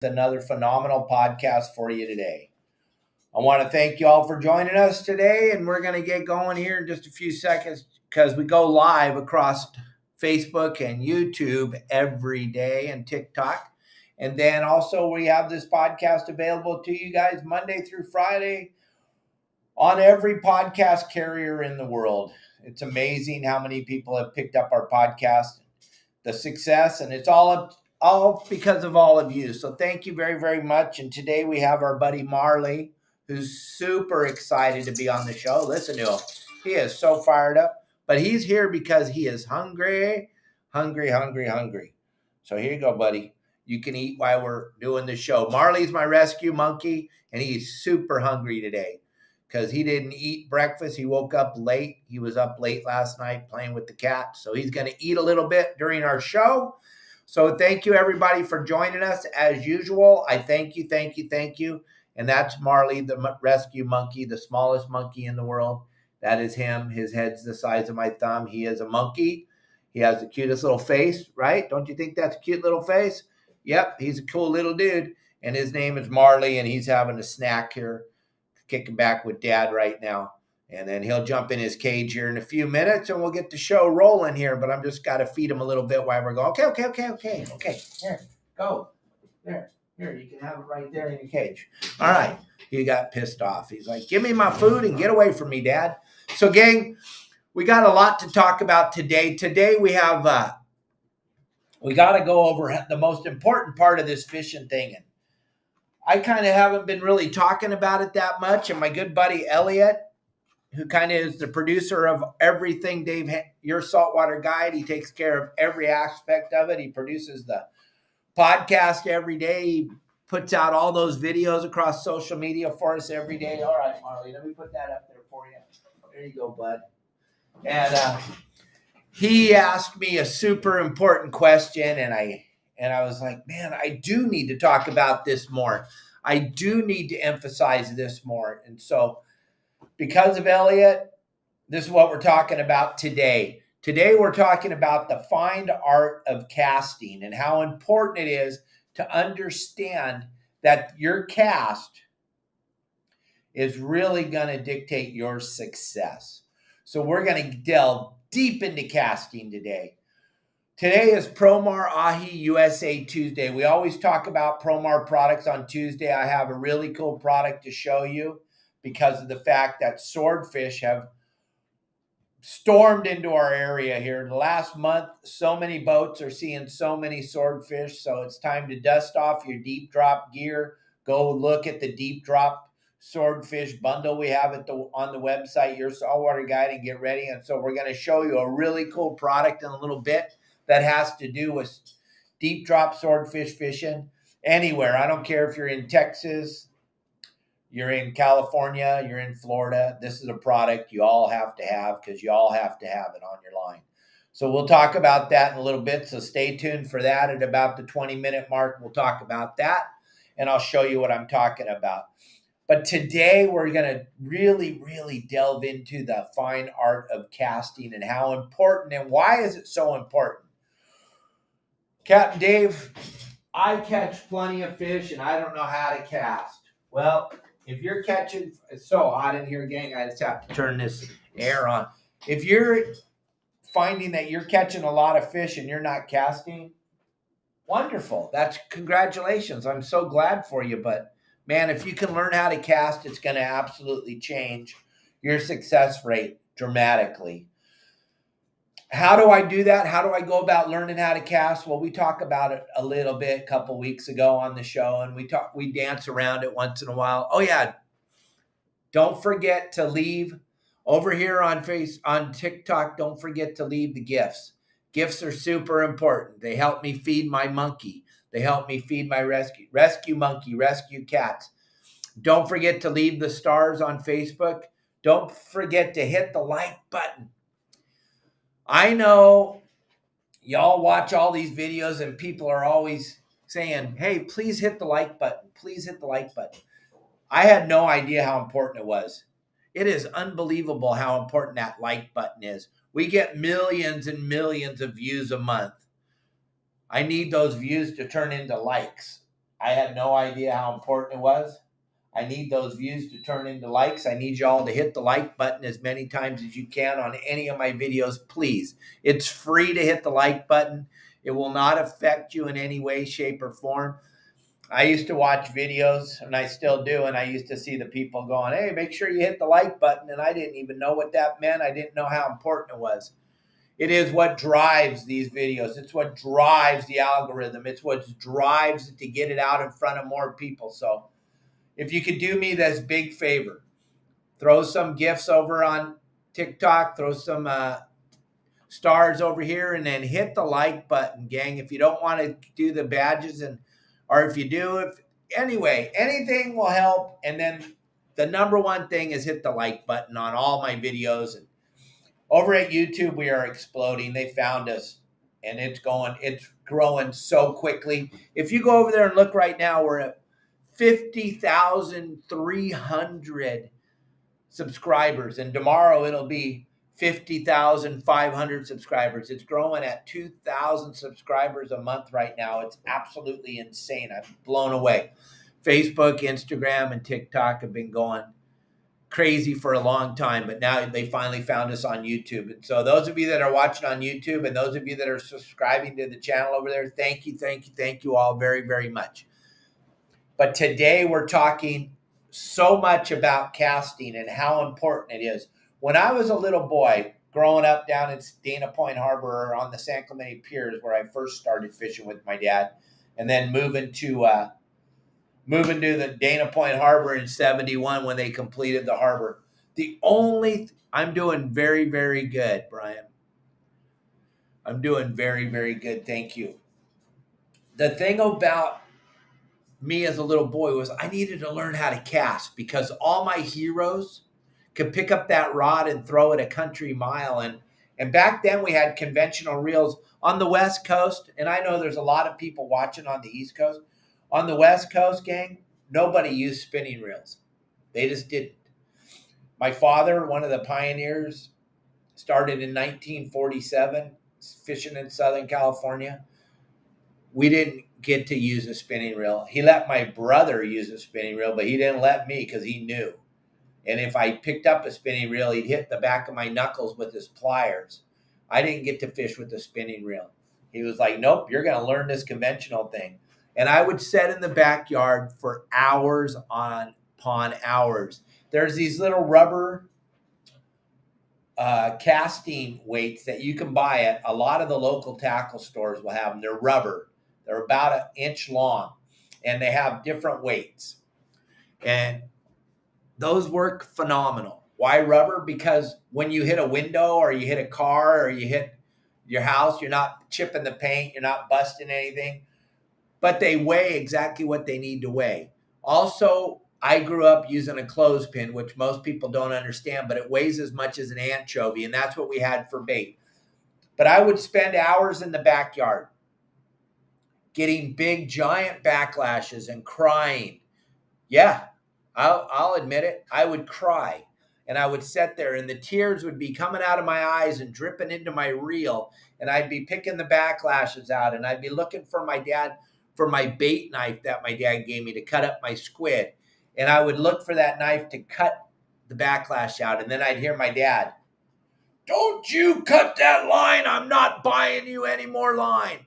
Another phenomenal podcast for you today. I want to thank you all for joining us today, and we're going to get going here in just a few seconds because we go live across Facebook and YouTube every day and TikTok. And then also we have this podcast available to you guys Monday through Friday on every podcast carrier in the world. It's amazing how many people have picked up our podcast, the success, and it's all because of all of you. So thank you very, very much. And today we have our buddy Marley, who's super excited to be on the show. Listen to him. He is so fired up, but he's here because he is hungry. So here you go, buddy. You can eat while we're doing the show. Marley's my rescue monkey, and he's super hungry today because he didn't eat breakfast. He woke up late. He was up late last night playing with the cat. So he's going to eat a little bit during our show. So thank you, everybody, for joining us. As usual, I thank you. And that's Marley, the rescue monkey, the smallest monkey in the world. That is him. His head's the size of my thumb. He is a monkey. He has the cutest little face, right? Don't you think that's a cute little face? Yep, he's a cool little dude. And his name is Marley, and he's having a snack here, kicking back with Dad right now. And then he'll jump in his cage here in a few minutes, and we'll get the show rolling here. But I'm just got to feed him a little bit while we're going. Okay. Here, go. There. Here, you can have it right there in your cage. All right. He got pissed off. He's like, give me my food and get away from me, Dad. So, gang, we got a lot to talk about today. Today we have, we got to go over the most important part of this fishing thing. And I kind of haven't been really talking about it that much. And my good buddy Elliot, who kind of is the producer of everything, Your Saltwater Guide. He takes care of every aspect of it. He produces the podcast every day. He puts out all those videos across social media for us every day. All right, Marley, let me put that up there for you. There you go, bud. And he asked me a super important question, and I was like, man, I do need to talk about this more. I do need to emphasize this more. And so because of Elliot, this is what we're talking about today. Today, we're talking about the fine art of casting and how important it is to understand that your cast is really going to dictate your success. So we're going to delve deep into casting today. Today is Promar Ahi USA Tuesday. We always talk about Promar products on Tuesday. I have a really cool product to show you because of the fact that Swordfish have stormed into our area here. The last month, so many boats are seeing so many swordfish. So it's time to dust off your deep drop gear. Go look at the deep drop swordfish bundle we have on the website, Your Saltwater Guide, and get ready. And so we're going to show you a really cool product in a little bit that has to do with deep drop swordfish fishing anywhere. I don't care if you're in Texas, you're in California, you're in Florida. This is a product you all have to have because you all have to have it on your line. So we'll talk about that in a little bit. So stay tuned for that. At about the 20-minute mark, we'll talk about that, and I'll show you what I'm talking about. But today we're going to really, really delve into the fine art of casting and how important and why is it so important. Captain Dave, I catch plenty of fish, and I don't know how to cast. Well, if you're catching, it's so hot in here, gang, I just have to turn this air on. If you're finding that you're catching a lot of fish and you're not casting, wonderful. That's congratulations. I'm so glad for you. But, man, if you can learn how to cast, it's going to absolutely change your success rate dramatically. How do I do that? How do I go about learning how to cast? Well, we talk about it a little bit a couple weeks ago on the show, and we dance around it once in a while. Oh yeah, don't forget to leave over here on TikTok. Don't forget to leave the gifts. Gifts are super important. They help me feed my monkey. They help me feed my rescue monkey, rescue cats. Don't forget to leave the stars on Facebook. Don't forget to hit the like button. I know y'all watch all these videos and people are always saying, hey, please hit the like button. Please hit the like button. I had no idea how important it was. It is unbelievable how important that like button is. We get millions and millions of views a month. I need those views to turn into likes. I had no idea how important it was. I need those views to turn into likes. I need y'all to hit the like button as many times as you can on any of my videos, please. It's free to hit the like button. It will not affect you in any way, shape, or form. I used to watch videos, and I still do, and I used to see the people going, hey, make sure you hit the like button, and I didn't even know what that meant. I didn't know how important it was. It is what drives these videos. It's what drives the algorithm. It's what drives it to get it out in front of more people. So if you could do me this big favor, throw some gifts over on TikTok, throw some stars over here, and then hit the like button, gang. If you don't want to do the badges, or if you do, anyway, anything will help. And then the number one thing is hit the like button on all my videos. And over at YouTube, we are exploding. They found us, and it's growing so quickly. If you go over there and look right now, we're at 50,300 subscribers, and tomorrow it'll be 50,500 subscribers. It's growing at 2,000 subscribers a month right now. It's absolutely insane. I'm blown away. Facebook, Instagram, and TikTok have been going crazy for a long time, but now they finally found us on YouTube. And so those of you that are watching on YouTube and those of you that are subscribing to the channel over there, thank you all very, very much. But today we're talking so much about casting and how important it is. When I was a little boy growing up down in Dana Point Harbor on the San Clemente Piers, where I first started fishing with my dad, and then moving to the Dana Point Harbor in 71 when they completed the harbor. I'm doing very, very good, Brian. I'm doing very, very good. Thank you. The thing about me as a little boy was I needed to learn how to cast because all my heroes could pick up that rod and throw it a country mile. And back then we had conventional reels on the West Coast. And I know there's a lot of people watching on the East Coast. On the West Coast, gang, nobody used spinning reels. They just didn't. My father, one of the pioneers, started in 1947 fishing in Southern California. We didn't get to use a spinning reel. He let my brother use a spinning reel, but he didn't let me because he knew. And if I picked up a spinning reel, he'd hit the back of my knuckles with his pliers. I didn't get to fish with a spinning reel. He was like, nope, you're going to learn this conventional thing. And I would sit in the backyard for hours upon hours. There's these little rubber casting weights that you can buy at a lot of the local tackle stores will have them. They're rubber. They're about an inch long, and they have different weights. And those work phenomenal. Why rubber? Because when you hit a window or you hit a car or you hit your house, you're not chipping the paint, you're not busting anything, but they weigh exactly what they need to weigh. Also, I grew up using a clothespin, which most people don't understand, but it weighs as much as an anchovy, and that's what we had for bait. But I would spend hours in the backyard getting big, giant backlashes and crying. Yeah, I'll admit it. I would cry, and I would sit there, and the tears would be coming out of my eyes and dripping into my reel, and I'd be picking the backlashes out, and I'd be looking for my bait knife that my dad gave me to cut up my squid. And I would look for that knife to cut the backlash out. And then I'd hear my dad, don't you cut that line. I'm not buying you any more line.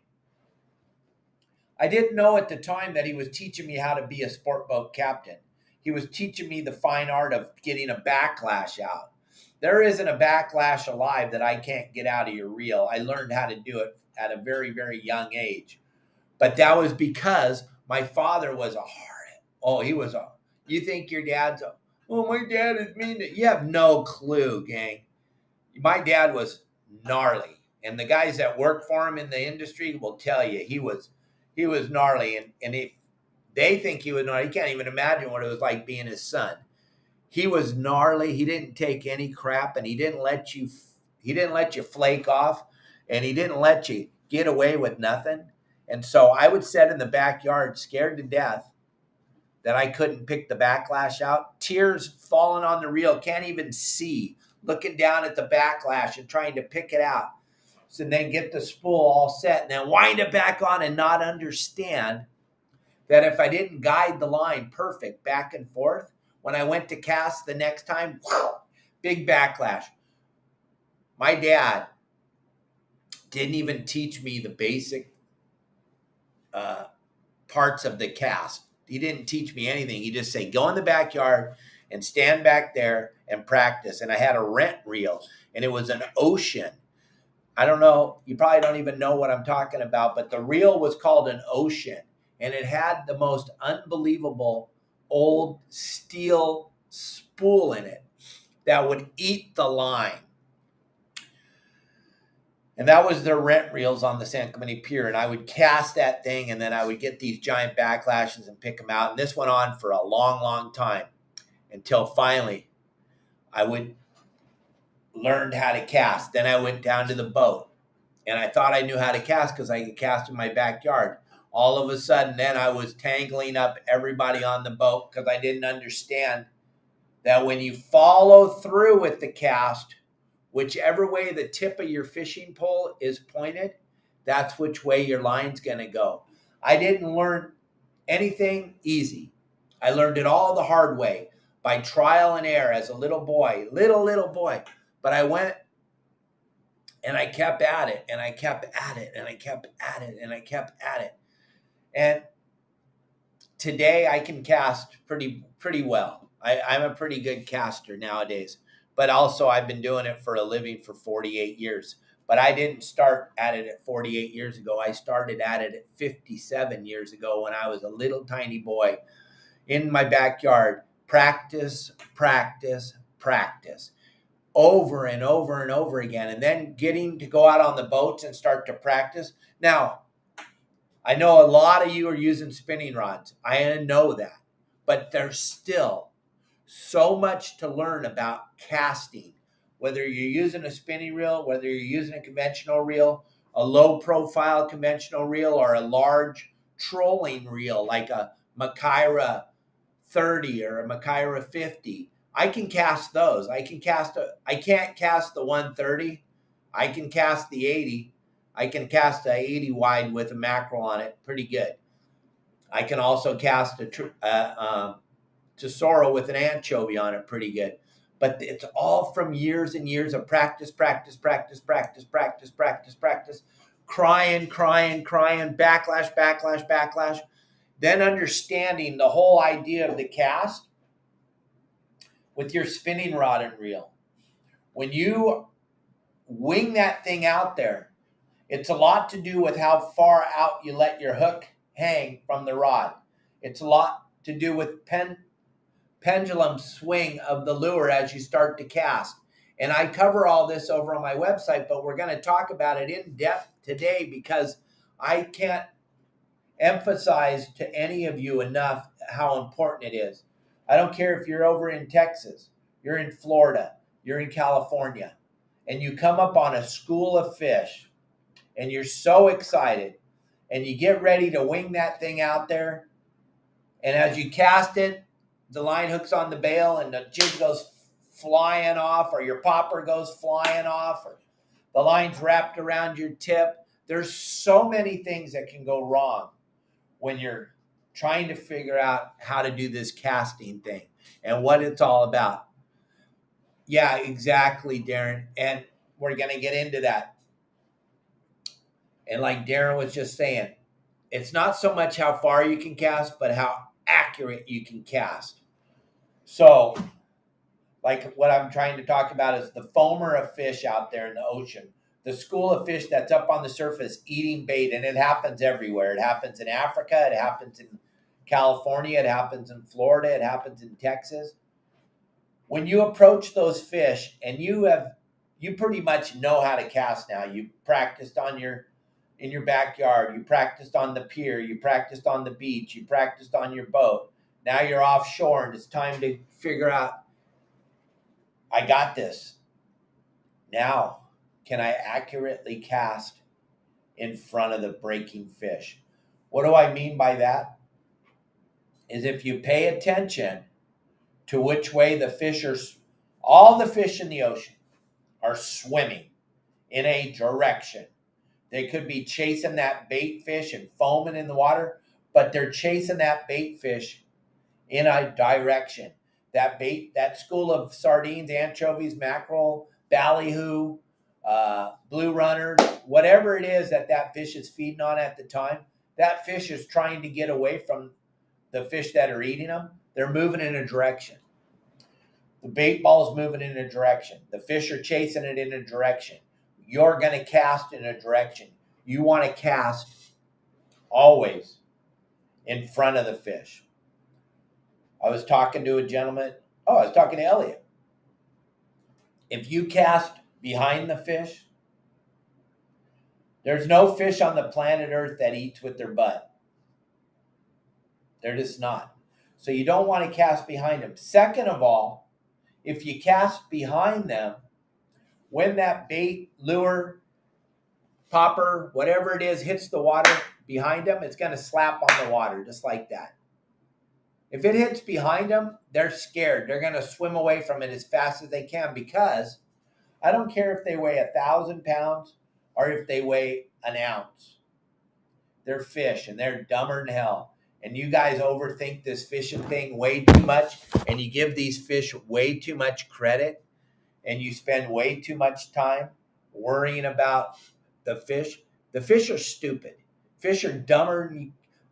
I didn't know at the time that he was teaching me how to be a sport boat captain. He was teaching me the fine art of getting a backlash out. There isn't a backlash alive that I can't get out of your reel. I learned how to do it at a very, very young age. But that was because my father was you think your dad's my dad is mean to, you have no clue, gang. My dad was gnarly. And the guys that work for him in the industry will tell you he was gnarly. And if they think he was gnarly, you can't even imagine what it was like being his son. He was gnarly. He didn't take any crap, and he didn't let you flake off, and he didn't let you get away with nothing. And so I would sit in the backyard scared to death that I couldn't pick the backlash out. Tears falling on the reel, can't even see, looking down at the backlash and trying to pick it out. So then get the spool all set and then wind it back on and not understand that if I didn't guide the line perfect back and forth, when I went to cast the next time, big backlash. My dad didn't even teach me the basic parts of the cast. He didn't teach me anything. He just said, go in the backyard and stand back there and practice. And I had a rent reel, and it was an ocean. I don't know. You probably don't even know what I'm talking about, but the reel was called an ocean, and it had the most unbelievable old steel spool in it that would eat the line. And that was their rent reels on the San Clemente Pier. And I would cast that thing, and then I would get these giant backlashes and pick them out. And this went on for a long, long time until finally I would learned how to cast. Then I went down to the boat, and I thought I knew how to cast because I could cast in my backyard. All of a sudden, then I was tangling up everybody on the boat because I didn't understand that when you follow through with the cast, whichever way the tip of your fishing pole is pointed, that's which way your line's going to go. I didn't learn anything easy. I learned it all the hard way by trial and error as a little boy, little boy. But I went and I kept at it, and I kept at it, and I kept at it, and I kept at it. And today I can cast pretty well. I'm a pretty good caster nowadays. But also I've been doing it for a living for 48 years. But I didn't start at it at 48 years ago. I started at it at 57 years ago when I was a little tiny boy in my backyard. Practice, over and over and over again. And then getting to go out on the boats and start to practice. Now, I know a lot of you are using spinning rods. I know that. But there's still so much to learn about casting, whether you're using a spinning reel, whether you're using a conventional reel, a low profile conventional reel, or a large trolling reel like a Makyra 30 or a Makyra 50. I can cast those. I can't cast the 130. I can cast the 80. I can cast a 80 wide with a mackerel on it pretty good. I can also cast a Tesoro with an anchovy on it pretty good. But it's all from years and years of practice, crying, backlash. Then understanding the whole idea of the cast with your spinning rod and reel. When you wing that thing out there, it's a lot to do with how far out you let your hook hang from the rod. It's a lot to do with pendulum swing of the lure as you start to cast. And I cover all this over on my website, but we're going to talk about it in depth today because I can't emphasize to any of you enough how important it is. I don't care if you're over in Texas, you're in Florida, you're in California, and you come up on a school of fish and you're so excited and you get ready to wing that thing out there. And as you cast it, the line hooks on the bail and the jig goes flying off, or your popper goes flying off, or the line's wrapped around your tip. There's so many things that can go wrong when you're trying to figure out how to do this casting thing and what it's all about. Yeah, exactly, Darren. And we're going to get into that. And like Darren was just saying, it's not so much how far you can cast, but how accurate you can cast. So, like what I'm trying to talk about is the foamer of fish out there in the ocean. The school of fish that's up on the surface eating bait, and it happens everywhere. It happens in Africa. It happens in California. It happens in Florida. It happens in Texas. When you approach those fish, and you pretty much know how to cast now. You practiced in your backyard. You practiced on the pier. You practiced on the beach. You practiced on your boat. Now you're offshore, and it's time to figure out, I got this. Now, can I accurately cast in front of the breaking fish? What do I mean by that? Is if you pay attention to which way the fish are, all the fish in the ocean are swimming in a direction. They could be chasing that bait fish and foaming in the water, but they're chasing that bait fish in a direction. That bait, that school of sardines, anchovies, mackerel, ballyhoo, blue runners, whatever it is that fish is feeding on at the time, that fish is trying to get away from the fish that are eating them. They're moving in a direction. The bait ball is moving in a direction. The fish are chasing it in a direction. You're going to cast in a direction. You want to cast always in front of the fish. I was talking to a gentleman. Oh, I was talking to Elliot. If you cast behind the fish, there's no fish on the planet Earth that eats with their butt. They're just not. So you don't want to cast behind them. Second of all, if you cast behind them, when that bait, lure, popper, whatever it is, hits the water behind them, it's going to slap on the water just like that. If it hits behind them, they're scared. They're going to swim away from it as fast as they can, because I don't care if they weigh 1,000 pounds or if they weigh an ounce. They're fish, and they're dumber than hell. And you guys overthink this fishing thing way too much, and you give these fish way too much credit, and you spend way too much time worrying about the fish. The fish are stupid. Fish are dumber.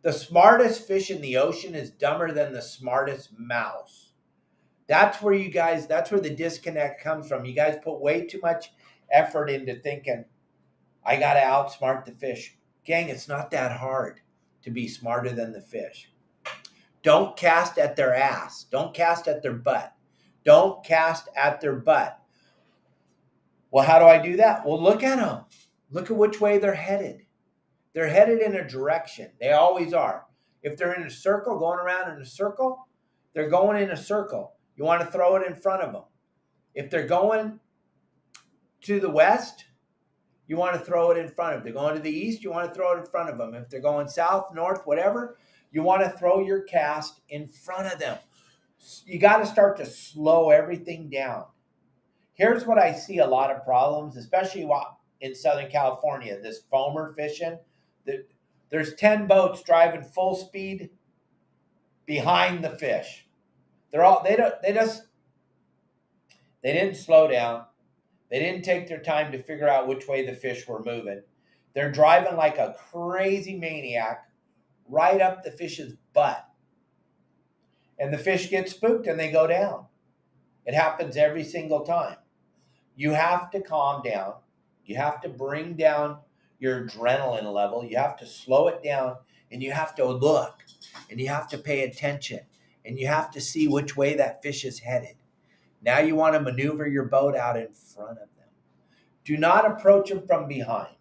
The smartest fish in the ocean is dumber than the smartest mouse. That's where the disconnect comes from. You guys put way too much effort into thinking, I got to outsmart the fish. Gang, it's not that hard to be smarter than the fish. Don't cast at their ass. Don't cast at their butt. Don't cast at their butt. Well, how do I do that? Well, look at them. Look at which way they're headed. They're headed in a direction. They always are. If they're in a circle, going around in a circle, they're going in a circle. You want to throw it in front of them. If they're going to the west, you want to throw it in front of them. If they're going to the east, you want to throw it in front of them. If they're going south, north, whatever, you want to throw your cast in front of them. You got to start to slow everything down. Here's what I see a lot of problems, especially in Southern California, this foamer fishing. There's 10 boats driving full speed behind the fish. They didn't slow down. They didn't take their time to figure out which way the fish were moving. They're driving like a crazy maniac right up the fish's butt. And the fish get spooked and they go down. It happens every single time. You have to calm down. You have to bring down your adrenaline level. You have to slow it down, and you have to look, and you have to pay attention, and you have to see which way that fish is headed. Now you want to maneuver your boat out in front of them. Do not approach them from behind.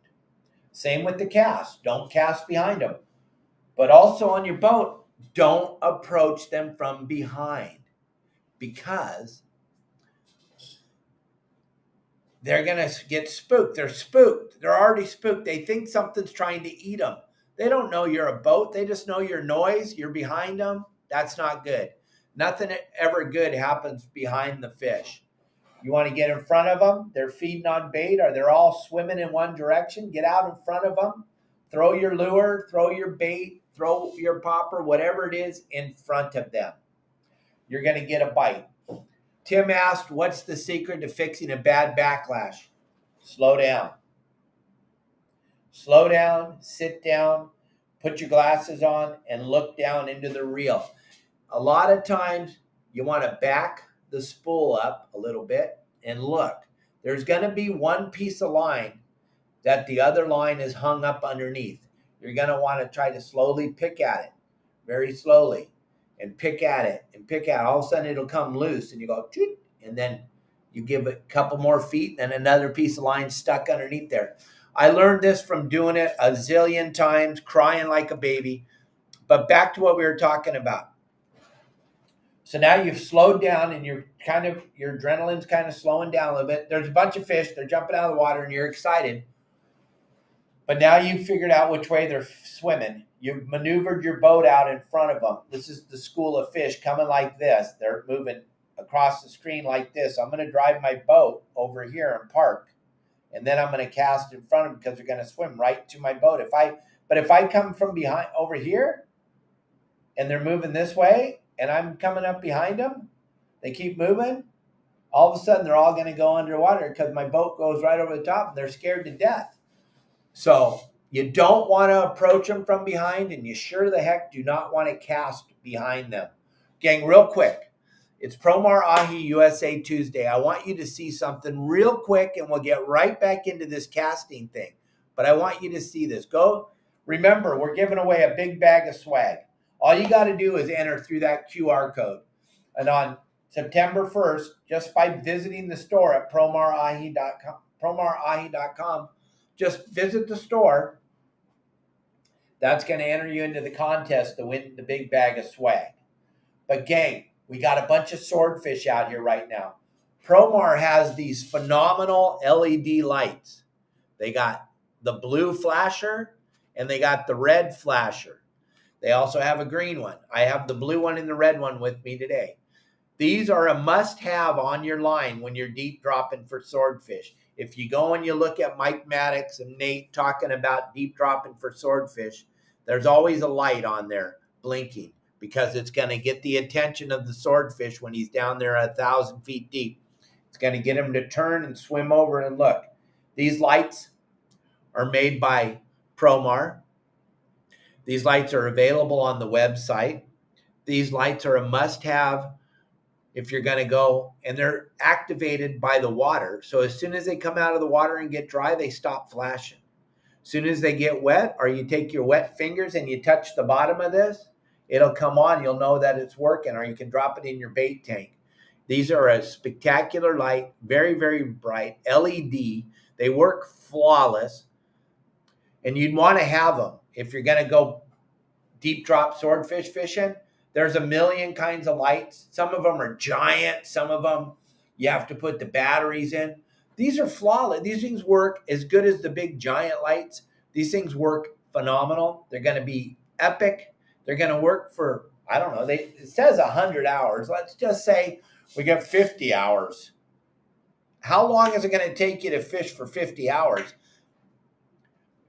Same with the cast. Don't cast behind them. But also on your boat, don't approach them from behind, because they're going to get spooked. They're spooked. They're already spooked. They think something's trying to eat them. They don't know you're a boat. They just know your noise. You're behind them. That's not good. Nothing ever good happens behind the fish. You want to get in front of them. They're feeding on bait, or they're all swimming in one direction. Get out in front of them. Throw your lure, throw your bait, throw your popper, whatever it is, in front of them. You're going to get a bite. Tim asked, what's the secret to fixing a bad backlash? Slow down. Slow down, sit down, put your glasses on, and look down into the reel. A lot of times, you want to back the spool up a little bit and look. There's going to be one piece of line that the other line is hung up underneath. You're going to want to try to slowly pick at it, very slowly. And pick at it and pick at it. All of a sudden it'll come loose and you go, and then you give it a couple more feet and another piece of line stuck underneath there. I learned this from doing it a zillion times, crying like a baby. But back to what we were talking about. So now you've slowed down and your adrenaline's kind of slowing down a little bit. There's a bunch of fish. They're jumping out of the water and you're excited. But now you've figured out which way they're swimming. You've maneuvered your boat out in front of them. This is the school of fish coming like this. They're moving across the screen like this. I'm going to drive my boat over here and park. And then I'm going to cast in front of them because they're going to swim right to my boat. If I come from behind over here, and they're moving this way and I'm coming up behind them, they keep moving, all of a sudden they're all going to go underwater because my boat goes right over the top and they're scared to death. So you don't want to approach them from behind, and you sure the heck do not want to cast behind them. Gang, real quick, it's Promar Ahi USA Tuesday. I want you to see something real quick, and we'll get right back into this casting thing. But I want you to see this. Go. Remember, we're giving away a big bag of swag. All you got to do is enter through that QR code. And on September 1st, just by visiting the store at promarahi.com, just visit the store. That's going to enter you into the contest to win the big bag of swag. But gang, we got a bunch of swordfish out here right now. Promar has these phenomenal LED lights. They got the blue flasher and they got the red flasher. They also have a green one. I have the blue one and the red one with me today. These are a must-have on your line when you're deep dropping for swordfish. If you go and you look at Mike Maddox and Nate talking about deep dropping for swordfish, there's always a light on there blinking because it's going to get the attention of the swordfish when he's down there 1,000 feet deep. It's going to get him to turn and swim over and look. These lights are made by Promar. These lights are available on the website. These lights are a must-have if you're going to go, and they're activated by the water. So as soon as they come out of the water and get dry, they stop flashing. As soon as they get wet, or you take your wet fingers and you touch the bottom of this, it'll come on. You'll know that it's working, or you can drop it in your bait tank. These are a spectacular light, very, very bright, LED. They work flawless, and you'd want to have them if you're going to go deep drop swordfish fishing. There's a million kinds of lights. Some of them are giant. Some of them you have to put the batteries in. These are flawless. These things work as good as the big giant lights. These things work phenomenal. They're going to be epic. They're going to work for, I don't know, it says 100 hours. Let's just say we get 50 hours. How long is it going to take you to fish for 50 hours?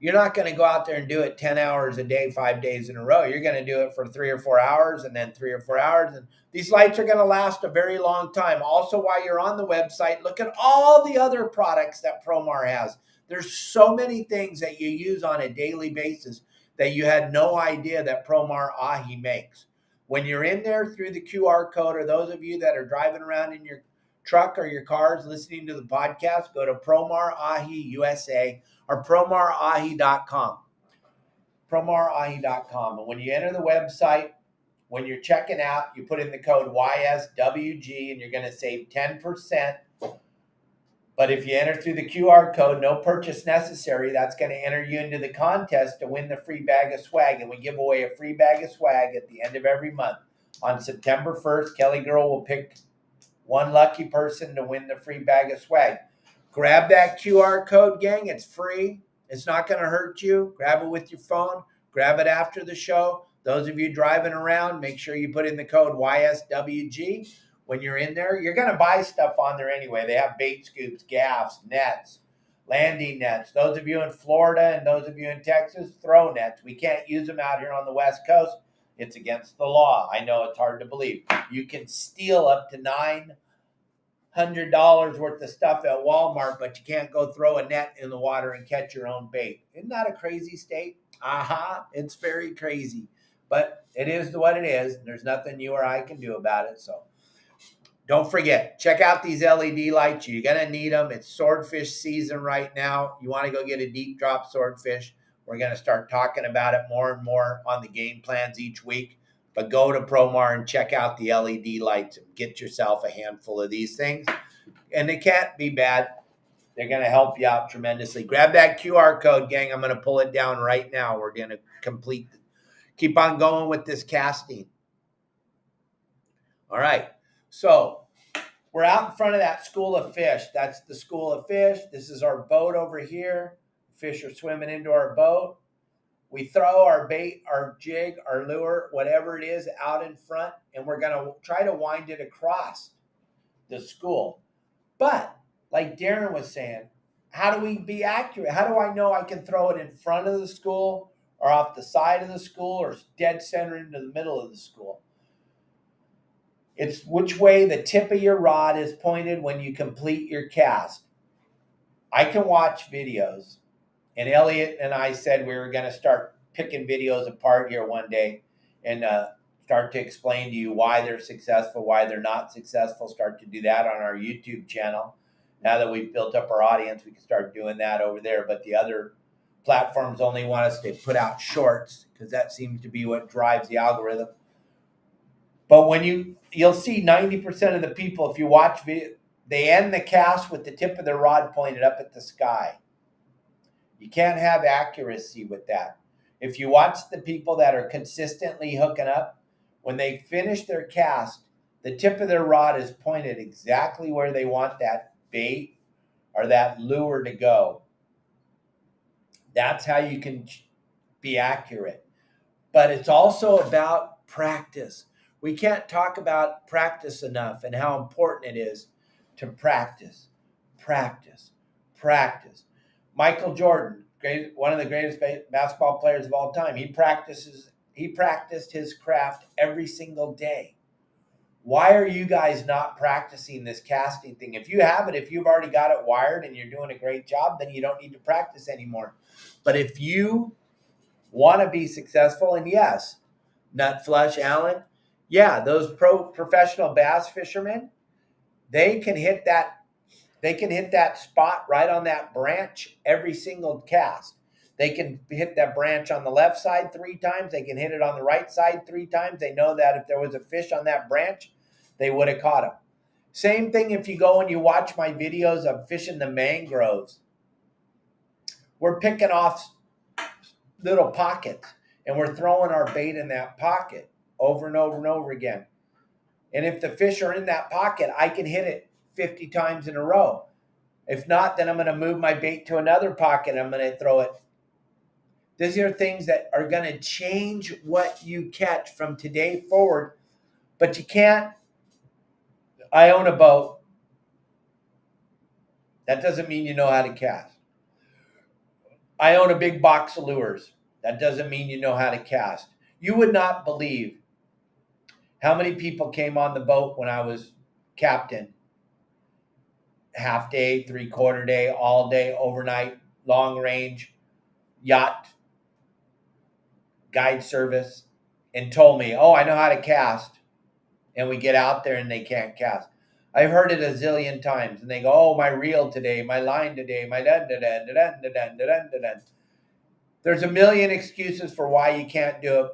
You're not going to go out there and do it 10 hours a day, 5 days in a row. You're going to do it for 3 or 4 hours and then 3 or 4 hours. And these lights are going to last a very long time. Also, while you're on the website, look at all the other products that Promar has. There's so many things that you use on a daily basis that you had no idea that Promar Ahi makes. When you're in there through the QR code, or those of you that are driving around in your truck or your cars listening to the podcast, go to Promar Ahi USA or promarahi.com. Promarahi.com. And when you enter the website, when you're checking out, you put in the code YSWG and you're going to save 10%. But if you enter through the QR code, no purchase necessary, that's going to enter you into the contest to win the free bag of swag. And we give away a free bag of swag at the end of every month. On September 1st, Kelly Girl will pick one lucky person to win the free bag of swag. Grab that QR code, gang. It's free. It's not going to hurt you. Grab it with your phone. Grab it after the show. Those of you driving around, make sure you put in the code YSWG. When you're in there, you're going to buy stuff on there anyway. They have bait scoops, gaffs, nets, landing nets. Those of you in Florida and those of you in Texas, throw nets. We can't use them out here on the West Coast. It's against the law. I know it's hard to believe. You can steal up to $900 worth of stuff at Walmart, but you can't go throw a net in the water and catch your own bait. Isn't that a crazy state? It's very crazy. But it is what it is. There's nothing you or I can do about it. So don't forget, check out these LED lights. You're going to need them. It's swordfish season right now. You want to go get a deep drop swordfish. We're going to start talking about it more and more on the game plans each week. But go to Promar and check out the LED lights and get yourself a handful of these things. And they can't be bad. They're going to help you out tremendously. Grab that QR code, gang. I'm going to pull it down right now. We're going to keep on going with this casting. All right. So we're out in front of that school of fish. That's the school of fish. This is our boat over here. Fish are swimming into our boat. We throw our bait, our jig, our lure, whatever it is, out in front, and we're going to try to wind it across the school. But like Darren was saying, how do we be accurate? How do I know I can throw it in front of the school or off the side of the school or dead center into the middle of the school. It's which way the tip of your rod is pointed when you complete your cast. I can watch videos, and Elliot and I said we were going to start picking videos apart here one day and start to explain to you why they're successful, why they're not successful. Start to do that on our YouTube channel. Now that we've built up our audience, we can start doing that over there. But the other platforms only want us to put out shorts because that seems to be what drives the algorithm. But when you'll see 90% of the people, if you watch video, they end the cast with the tip of their rod pointed up at the sky. You can't have accuracy with that. If you watch the people that are consistently hooking up, when they finish their cast, the tip of their rod is pointed exactly where they want that bait or that lure to go. That's how you can be accurate. But it's also about practice. We can't talk about practice enough and how important it is to practice, practice, practice. Michael Jordan, one of the greatest basketball players of all time, he practiced his craft every single day. Why are you guys not practicing this casting thing? If you have it, if you've already got it wired and you're doing a great job, then you don't need to practice anymore. But if you want to be successful, and yes, Nut Flush, Allen, yeah, those professional bass fishermen, they can hit that spot right on that branch every single cast. They can hit that branch on the left side 3 times. They can hit it on the right side 3 times. They know that if there was a fish on that branch, they would have caught him. Same thing if you go and you watch my videos of fishing the mangroves. We're picking off little pockets, and we're throwing our bait in that pocket over and over and over again. And if the fish are in that pocket, I can hit it 50 times in a row. If not, then I'm going to move my bait to another pocket. I'm going to throw it. These are things that are going to change what you catch from today forward. But you can't. I own a boat. That doesn't mean you know how to cast. I own a big box of lures. That doesn't mean you know how to cast. You would not believe how many people came on the boat when I was captain. Half day, 3/4 day, all day, overnight, long range, yacht, guide service, and told me, oh, I know how to cast. And we get out there and they can't cast. I've heard it a zillion times. And they go, oh, my reel today, my line today, my dun-dun-dun-dun-dun-dun-dun-dun. There's a million excuses for why you can't do it,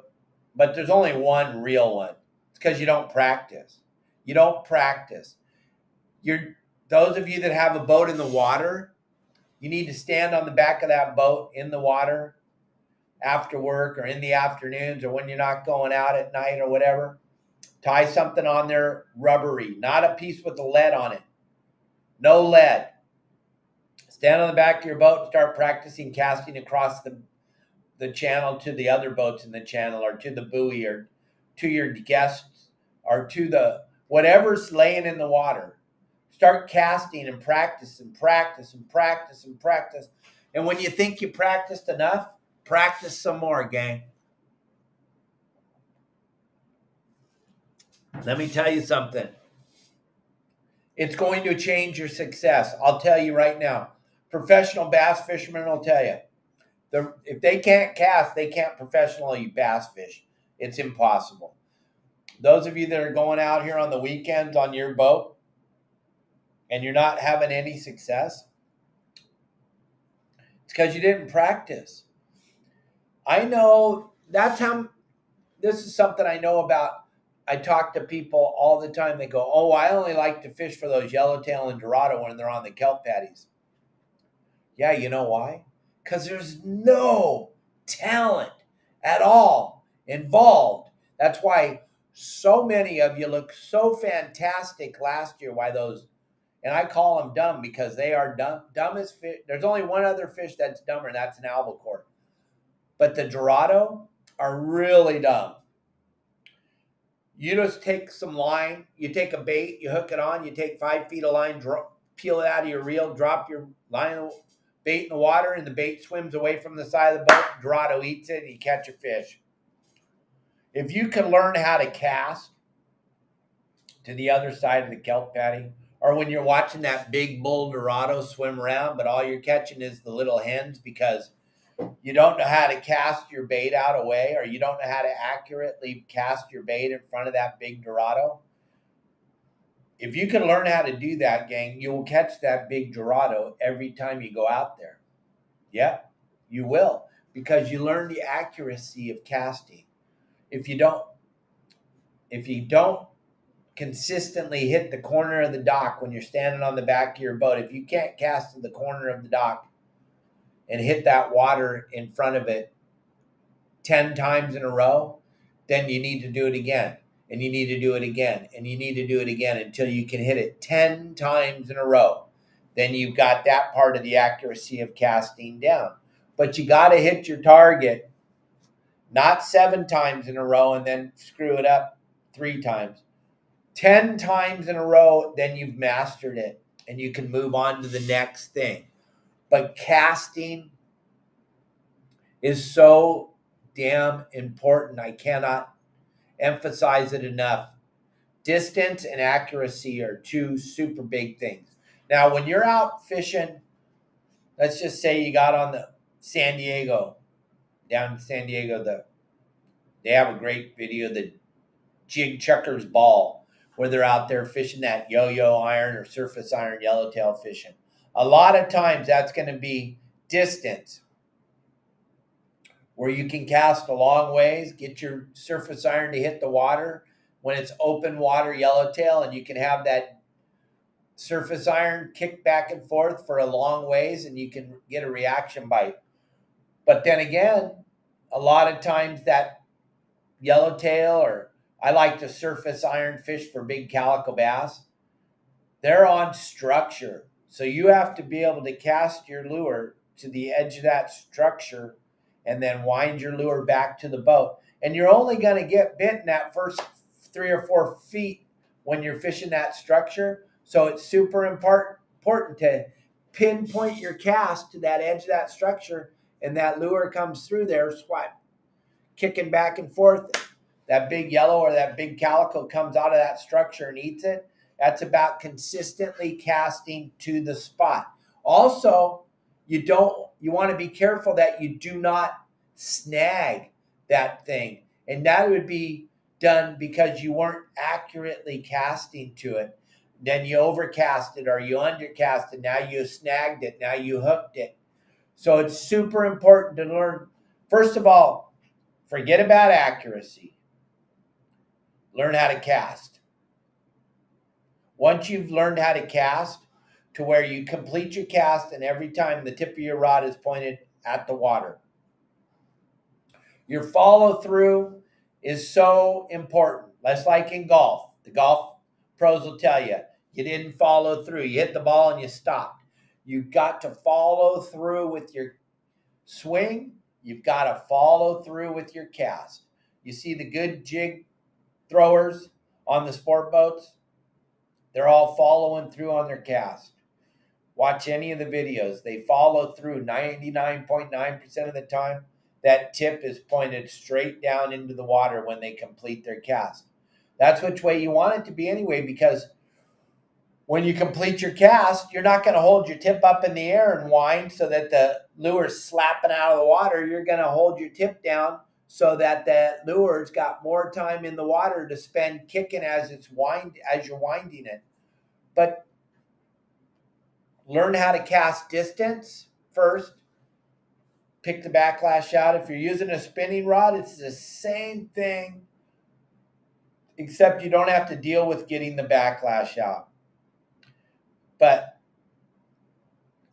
but there's only one real one. It's because you don't practice. You don't practice. Those of you that have a boat in the water, you need to stand on the back of that boat in the water after work or in the afternoons or when you're not going out at night or whatever. Tie something on there rubbery, not a piece with the lead on it. No lead. Stand on the back of your boat and start practicing casting across the channel to the other boats in the channel or to the buoy or to your guests or to the whatever's laying in the water. Start casting and practice and practice and practice and practice. And when you think you practiced enough, practice some more, gang. Let me tell you something. It's going to change your success. I'll tell you right now. Professional bass fishermen will tell you. If they can't cast, they can't professionally bass fish. It's impossible. Those of you that are going out here on the weekends on your boat and you're not having any success, it's because you didn't practice. I know this is something I know about. I talk to people all the time. They go, oh, I only like to fish for those yellowtail and dorado when they're on the kelp patties. Yeah, you know why? Because there's no talent at all involved. That's why so many of you look so fantastic last year. Why those, and I call them dumb because they are dumb. Dumbest fish. There's only one other fish that's dumber, and that's an albacore. But the dorado are really dumb. You just take some line, you take a bait, you hook it on, you take 5 feet of line, peel it out of your reel, drop your line bait in the water and the bait swims away from the side of the boat, Dorado eats it, and you catch a fish. If you can learn how to cast to the other side of the kelp patty, or when you're watching that big bull Dorado swim around, but all you're catching is the little hens because you don't know how to cast your bait out away, or you don't know how to accurately cast your bait in front of that big Dorado. If you can learn how to do that, gang, you will catch that big Dorado every time you go out there. Yeah, you will, because you learn the accuracy of casting. If you don't consistently hit the corner of the dock when you're standing on the back of your boat, if you can't cast to the corner of the dock and hit that water in front of it 10 times in a row, then you need to do it again, and you need to do it again, and you need to do it again until you can hit it 10 times in a row. Then you've got that part of the accuracy of casting down. But you got to hit your target not 7 times in a row and then screw it up 3 times. 10 times in a row, then you've mastered it, and you can move on to the next thing. But casting is so damn important. I cannot emphasize it enough. Distance and accuracy are 2 super big things. Now, when you're out fishing, let's just say you got on the San Diego, down in San Diego, they have a great video, the Jig Chuckers Ball, where they're out there fishing that yo-yo iron or surface iron yellowtail fishing. A lot of times that's going to be distance, where you can cast a long ways, get your surface iron to hit the water when it's open water yellowtail, and you can have that surface iron kick back and forth for a long ways, and you can get a reaction bite. But then again, a lot of times that yellowtail, or I like to surface iron fish for big calico bass, they're on structure. So you have to be able to cast your lure to the edge of that structure and then wind your lure back to the boat. And you're only going to get bit in that first 3 or 4 feet when you're fishing that structure. So it's super important to pinpoint your cast to that edge of that structure, and that lure comes through there, swat, kicking back and forth. That big yellow or that big calico comes out of that structure and eats it. That's about consistently casting to the spot. Also, you want to be careful that you do not snag that thing. And that would be done because you weren't accurately casting to it. Then you overcast it or you undercast it. Now you snagged it. Now you hooked it. So it's super important to learn. First of all, forget about accuracy. Learn how to cast. Once you've learned how to cast to where you complete your cast and every time the tip of your rod is pointed at the water, your follow through is so important. Less like in golf. The golf pros will tell you, you didn't follow through. You hit the ball and you stopped. You've got to follow through with your swing. You've got to follow through with your cast. You see the good jig throwers on the sport boats? They're all following through on their cast. Watch any of the videos. They follow through 99.9% of the time. That tip is pointed straight down into the water when they complete their cast. That's which way you want it to be anyway, because when you complete your cast, you're not going to hold your tip up in the air and wind so that the lure's slapping out of the water. You're going to hold your tip down so that the lure's got more time in the water to spend kicking as you're winding it. But learn how to cast distance first. Pick the backlash out. If you're using a spinning rod, it's the same thing, except you don't have to deal with getting the backlash out. But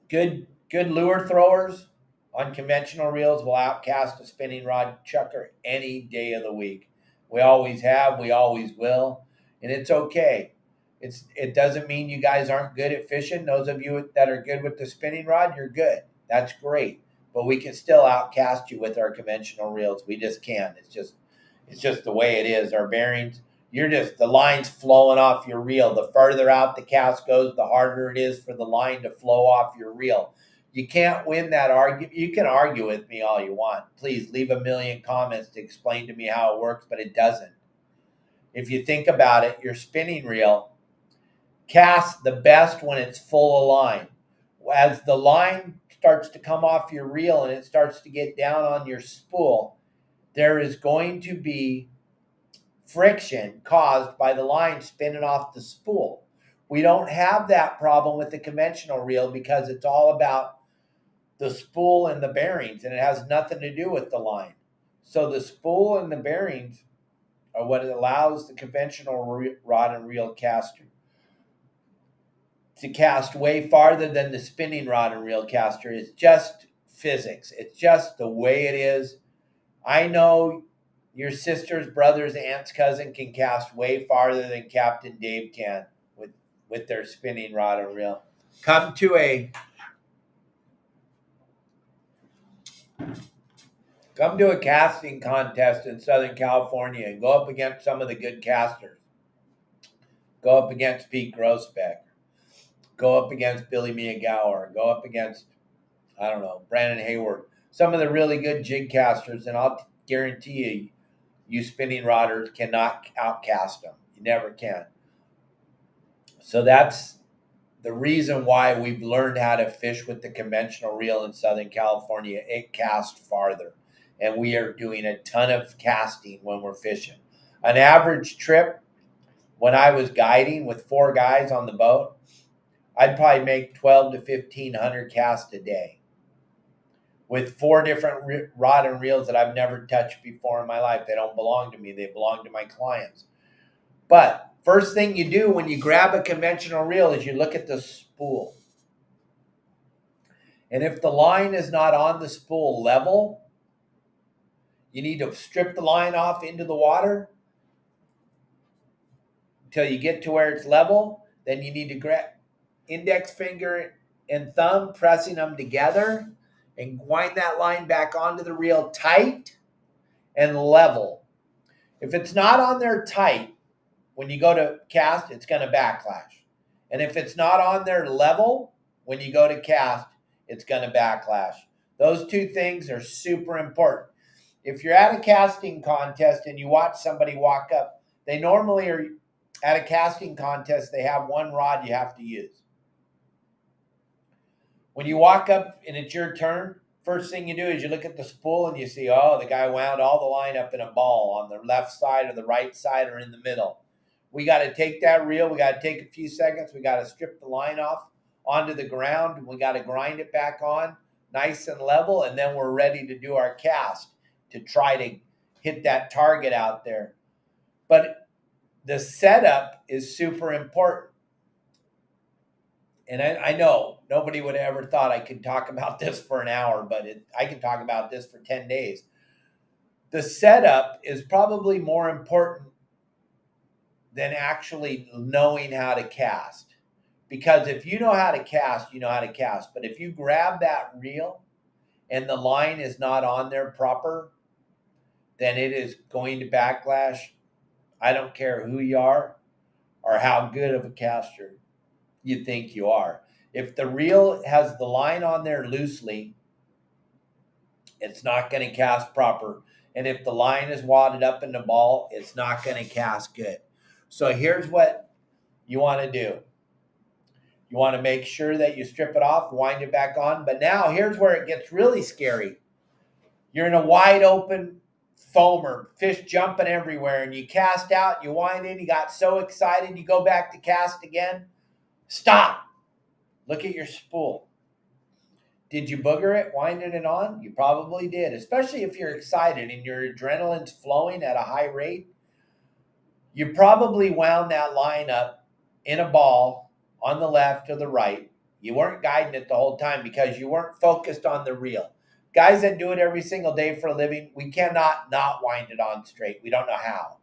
good lure throwers on conventional reels will outcast a spinning rod chucker any day of the week. We always have, we always will, and it's okay. It doesn't mean you guys aren't good at fishing. Those of you that are good with the spinning rod, you're good. That's great. But we can still outcast you with our conventional reels. We just can. It's just the way it is. Our bearings, the line's flowing off your reel. The further out the cast goes, the harder it is for the line to flow off your reel. You can't win that argument. You can argue with me all you want. Please leave a million comments to explain to me how it works, but it doesn't. If you think about it, your spinning reel casts the best when it's full of line. As the line starts to come off your reel and it starts to get down on your spool, there is going to be friction caused by the line spinning off the spool. We don't have that problem with the conventional reel because it's all about the spool and the bearings, and it has nothing to do with the line. So the spool and the bearings are what allows the conventional rod and reel caster to cast way farther than the spinning rod and reel caster. It's just physics. It's just the way it is. I know your sister's brother's aunt's cousin can cast way farther than Captain Dave can with their spinning rod and reel. Come to a casting contest in Southern California and go up against some of the good casters. Go up against Pete Grossbeck. Go up against Billy Miyagawa. Go up against, I don't know, Brandon Hayward. Some of the really good jig casters, and I'll guarantee you spinning rodders cannot outcast them. You never can. So that's the reason why we've learned how to fish with the conventional reel in Southern California. It casts farther, and we are doing a ton of casting when we're fishing. An average trip, when I was guiding with 4 guys on the boat, I'd probably make 12 to 1,500 casts a day with 4 different rod and reels that I've never touched before in my life. They don't belong to me. They belong to my clients. But first thing you do when you grab a conventional reel is you look at the spool. And if the line is not on the spool level, you need to strip the line off into the water until you get to where it's level. Then you need to grab index finger and thumb, pressing them together, and wind that line back onto the reel tight and level. If it's not on there tight, when you go to cast, it's going to backlash. And if it's not on there level, when you go to cast, it's going to backlash. Those 2 things are super important. If you're at a casting contest and you watch somebody walk up, they normally are at a casting contest, they have 1 rod you have to use. When you walk up and it's your turn, first thing you do is you look at the spool and you see, oh, the guy wound all the line up in a ball on the left side or the right side or in the middle. We got to take that reel. We got to take a few seconds. We got to strip the line off onto the ground. We got to grind it back on nice and level, and then we're ready to do our cast to try to hit that target out there. But the setup is super important. And I know nobody would have ever thought I could talk about this for an hour, but I can talk about this for 10 days. The setup is probably more important than actually knowing how to cast. Because if you know how to cast, you know how to cast. But if you grab that reel and the line is not on there proper, then it is going to backlash. I don't care who you are or how good of a caster you think you are. If the reel has the line on there loosely, it's not going to cast proper. And if the line is wadded up in the ball, it's not going to cast good. So here's what you want to do. You want to make sure that you strip it off, wind it back on. But now here's where it gets really scary. You're in a wide open foamer, fish jumping everywhere, and you cast out, you wind in, you got so excited, you go back to cast again. Stop. Look at your spool. Did you booger it, winding it on? You probably did, especially if you're excited and your adrenaline's flowing at a high rate. You probably wound that line up in a ball on the left or the right. You weren't guiding it the whole time because you weren't focused on the reel. Guys that do it every single day for a living, we cannot not wind it on straight. We don't know how.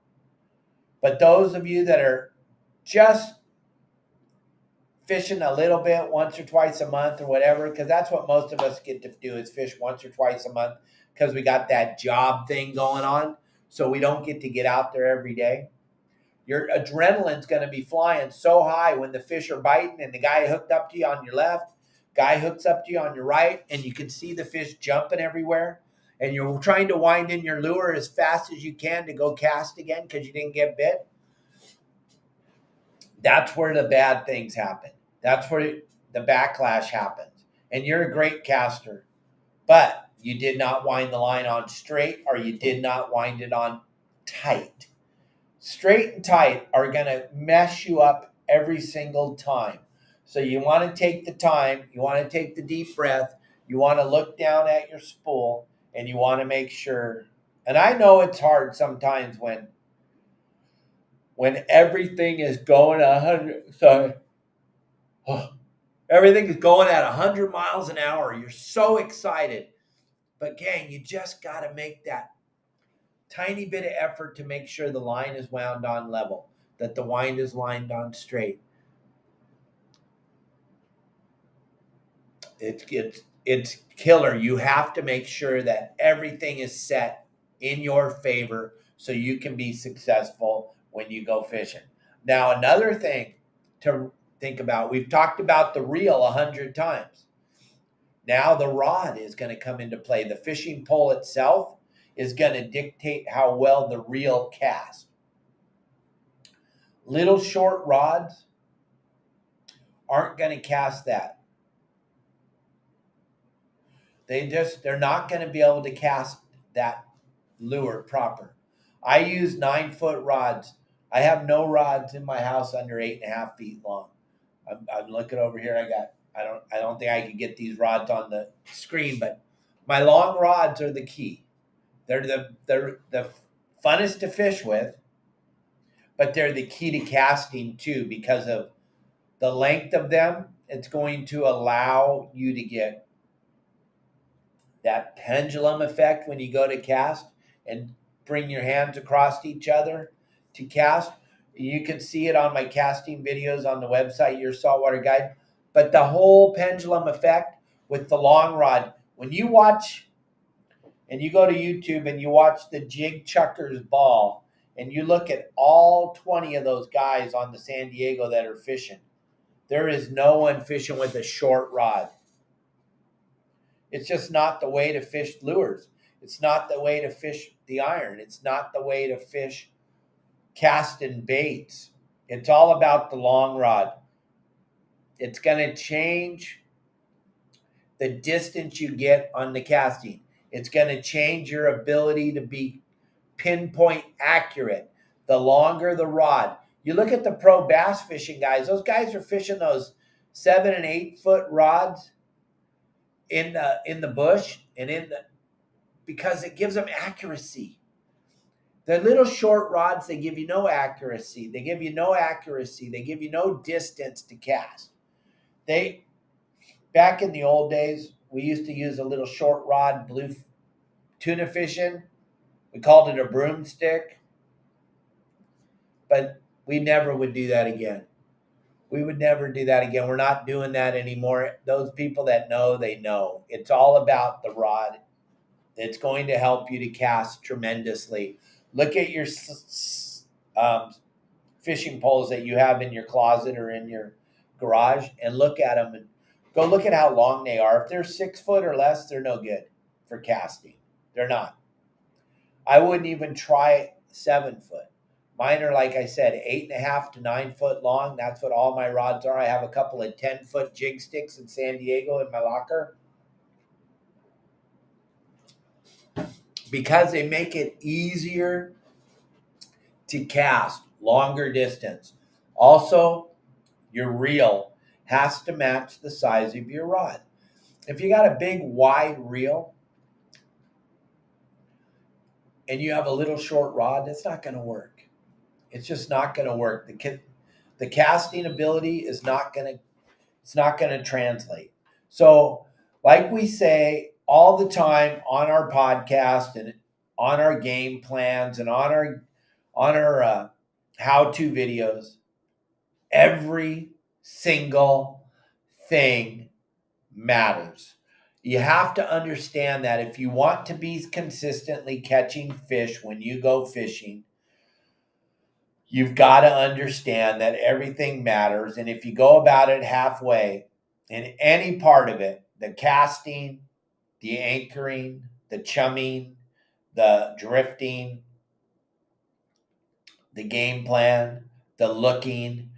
But those of you that are just fishing a little bit once or twice a month or whatever, because that's what most of us get to do is fish once or twice a month because we got that job thing going on. So we don't get to get out there every day. Your adrenaline's going to be flying so high when the fish are biting and the guy hooked up to you on your left guy hooks up to you on your right and you can see the fish jumping everywhere and you're trying to wind in your lure as fast as you can to go cast again because you didn't get bit, that's where the bad things happen. That's where the backlash happens. And you're a great caster, but you did not wind the line on straight or you did not wind it on tight. Straight and tight are going to mess you up every single time. So you want to take the time, you want to take the deep breath, you want to look down at your spool, and you want to make sure. And I know it's hard sometimes when everything is going 100, sorry, everything is going at 100 miles an hour. You're so excited. But gang, you just got to make that tiny bit of effort to make sure the line is wound on level, that the wind is lined on straight. It's killer. You have to make sure that everything is set in your favor so you can be successful when you go fishing. Now, another thing to think about, we've talked about the reel 100 times. Now the rod is going to come into play. The fishing pole itself is going to dictate how well the reel casts. Little short rods aren't going to cast that. They're not going to be able to cast that lure proper. I use 9-foot rods. I have no rods in my house under 8.5 feet long. I'm looking over here. I don't think I could get these rods on the screen, but my long rods are the key. They're the funnest to fish with, but they're the key to casting too because of the length of them. It's going to allow you to get that pendulum effect when you go to cast and bring your hands across each other to cast. You can see it on my casting videos on the website, Your Saltwater Guide. But the whole pendulum effect with the long rod, when you watch and you go to YouTube and you watch the jig chuckers ball and you look at all 20 of those guys on the San Diego that are fishing, there is no one fishing with a short rod. It's just not the way to fish lures. It's not the way to fish the iron. It's not the way to fish casting baits. It's all about the long rod. It's going to change the distance you get on the casting. It's going to change your ability to be pinpoint accurate. The longer the rod. You look at the pro bass fishing guys, those guys are fishing those 7 and 8 foot rods in the bush and because it gives them accuracy. The little short rods, they give you no accuracy. They give you no accuracy. They give you no distance to cast. Back in the old days, we used to use a little short rod blue tuna fishing. We called it a broomstick, but we never would do that again. We would never do that again. We're not doing that anymore. Those people that know, they know. It's all about the rod. It's going to help you to cast tremendously. Look at your fishing poles that you have in your closet or in your garage and look at them and go look at how long they are. If they're 6 foot or less, they're no good for casting. They're not. I wouldn't even try 7 foot. Mine are, like I said, 8.5 to 9 foot long. That's what all my rods are. I have a couple of 10-foot jig sticks in San Diego in my locker because they make it easier to cast longer distance. Also, your reel has to match the size of your rod. If you got a big wide reel and you have a little short rod, that's not going to work. It's just not going to work. The casting ability is not going to translate. So, like we say all the time on our podcast and on our game plans and on our how-to videos, every single thing matters. You have to understand that if you want to be consistently catching fish when you go fishing, you've got to understand that everything matters. And if you go about it halfway, in any part of it, the casting, the anchoring, the chumming, the drifting, the game plan, the looking,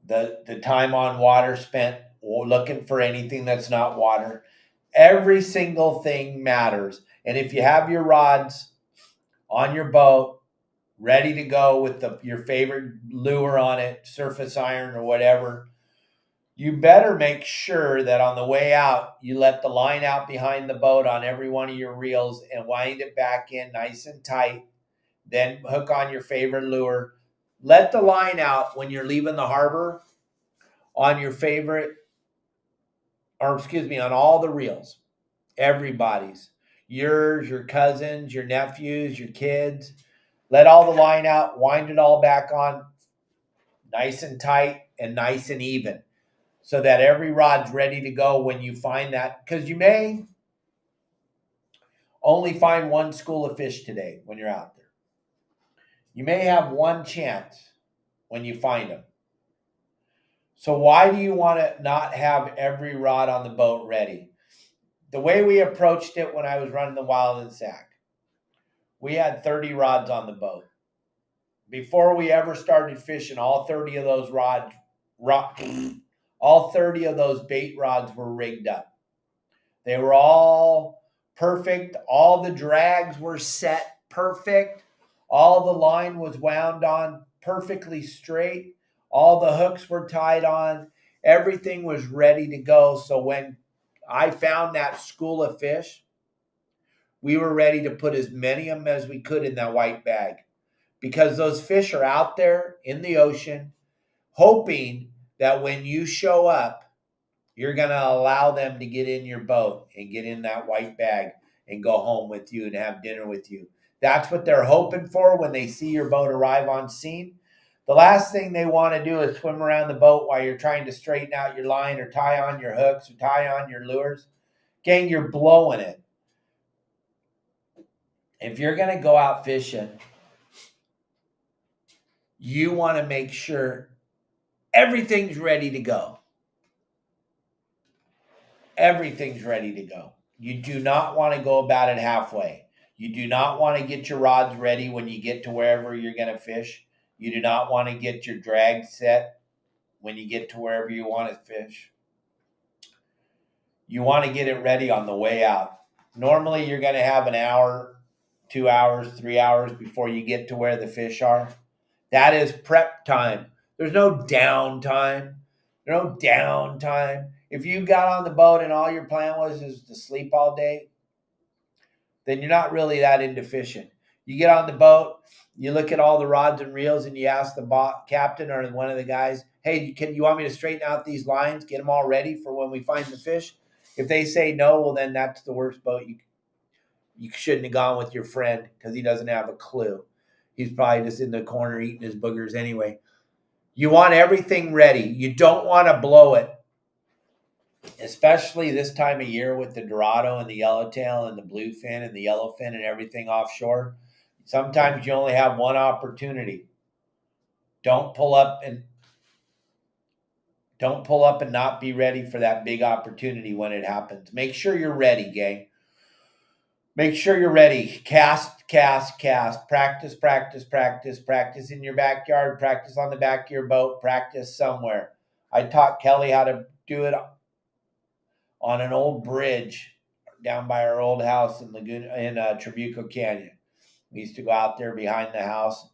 the time on water spent looking for anything that's not water. Every single thing matters. And if you have your rods on your boat, ready to go with your favorite lure on it, surface iron or whatever, you better make sure that on the way out, you let the line out behind the boat on every one of your reels and wind it back in nice and tight. Then hook on your favorite lure. Let the line out when you're leaving the harbor on your favorite, or excuse me, on all the reels. Everybody's. Yours, your cousins, your nephews, your kids. Let all the line out, wind it all back on nice and tight and nice and even, so that every rod's ready to go when you find that. Because you may only find one school of fish today when you're out there. You may have one chance when you find them. So why do you want to not have every rod on the boat ready? The way we approached it when I was running the Wild and Sack, we had 30 rods on the boat. Before we ever started fishing, all 30 of those all 30 of those bait rods were rigged up. They were all perfect. All the drags were set perfect. All the line was wound on perfectly straight. All the hooks were tied on. Everything was ready to go. So when I found that school of fish, we were ready to put as many of them as we could in that white bag, because those fish are out there in the ocean hoping that when you show up, you're going to allow them to get in your boat and get in that white bag and go home with you and have dinner with you. That's what they're hoping for when they see your boat arrive on scene. The last thing they want to do is swim around the boat while you're trying to straighten out your line or tie on your hooks or tie on your lures. Gang, you're blowing it. If you're going to go out fishing, you want to make sure everything's ready to go. Everything's ready to go. You do not want to go about it halfway. You do not want to get your rods ready when you get to wherever you're going to fish. You do not want to get your drag set when you get to wherever you want to fish. You want to get it ready on the way out. Normally, you're going to have an hour, 2 hours, 3 hours before you get to where the fish are. That is prep time. There's no downtime. There's no downtime. If you got on the boat and all your plan was is to sleep all day, then you're not really that into fishing. You get on the boat, you look at all the rods and reels, and you ask the captain or one of the guys, hey, you want me to straighten out these lines, get them all ready for when we find the fish? If they say no, well, then that's the worst boat. You shouldn't have gone with your friend, because he doesn't have a clue. He's probably just in the corner eating his boogers anyway. You want everything ready. You don't want to blow it, especially this time of year with the Dorado and the yellowtail and the bluefin and the yellowfin and everything offshore. Sometimes you only have one opportunity. Don't pull up and not be ready for that big opportunity when it happens. Make sure you're ready, gang. Make sure you're ready. Cast, cast, cast. Practice, practice, practice. Practice in your backyard. Practice on the back of your boat. Practice somewhere. I taught Kelly how to do it on an old bridge down by our old house in Trabuco Canyon. We used to go out there behind the house,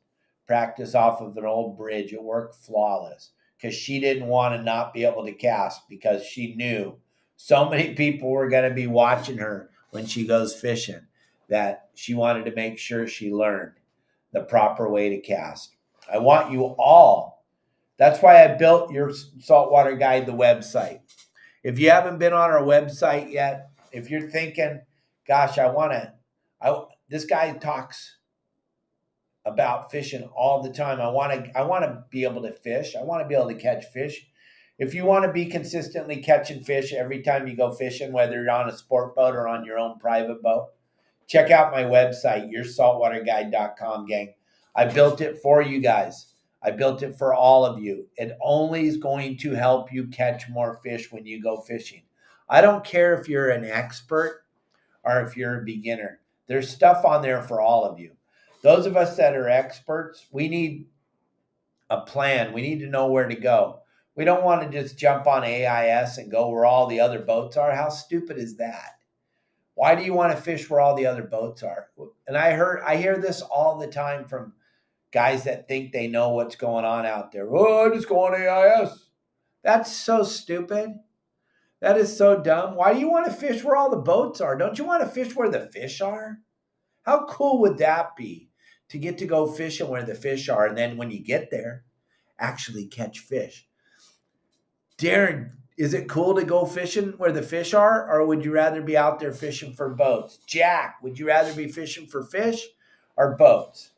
practice off of an old bridge. It worked flawless, because she didn't want to not be able to cast, because she knew so many people were going to be watching her when she goes fishing, that she wanted to make sure she learned the proper way to cast. I want you all. That's why I built Your Saltwater Guide, the website. If you haven't been on our website yet, if you're thinking, gosh, this guy talks about fishing all the time. I want to be able to fish. I want to be able to catch fish. If you want to be consistently catching fish every time you go fishing, whether you're on a sport boat or on your own private boat, check out my website, yoursaltwaterguide.com, gang. I built it for you guys. I built it for all of you. It only is going to help you catch more fish when you go fishing. I don't care if you're an expert or if you're a beginner. There's stuff on there for all of you. Those of us that are experts, we need a plan. We need to know where to go. We don't want to just jump on AIS and go where all the other boats are. How stupid is that? Why do you want to fish where all the other boats are? And I hear this all the time from guys that think they know what's going on out there. Oh, I just go on AIS. That's so stupid. That is so dumb. Why do you want to fish where all the boats are? Don't you want to fish where the fish are? How cool would that be to get to go fishing where the fish are, and then when you get there, actually catch fish? Darren, is it cool to go fishing where the fish are, or would you rather be out there fishing for boats? Jack, would you rather be fishing for fish or boats?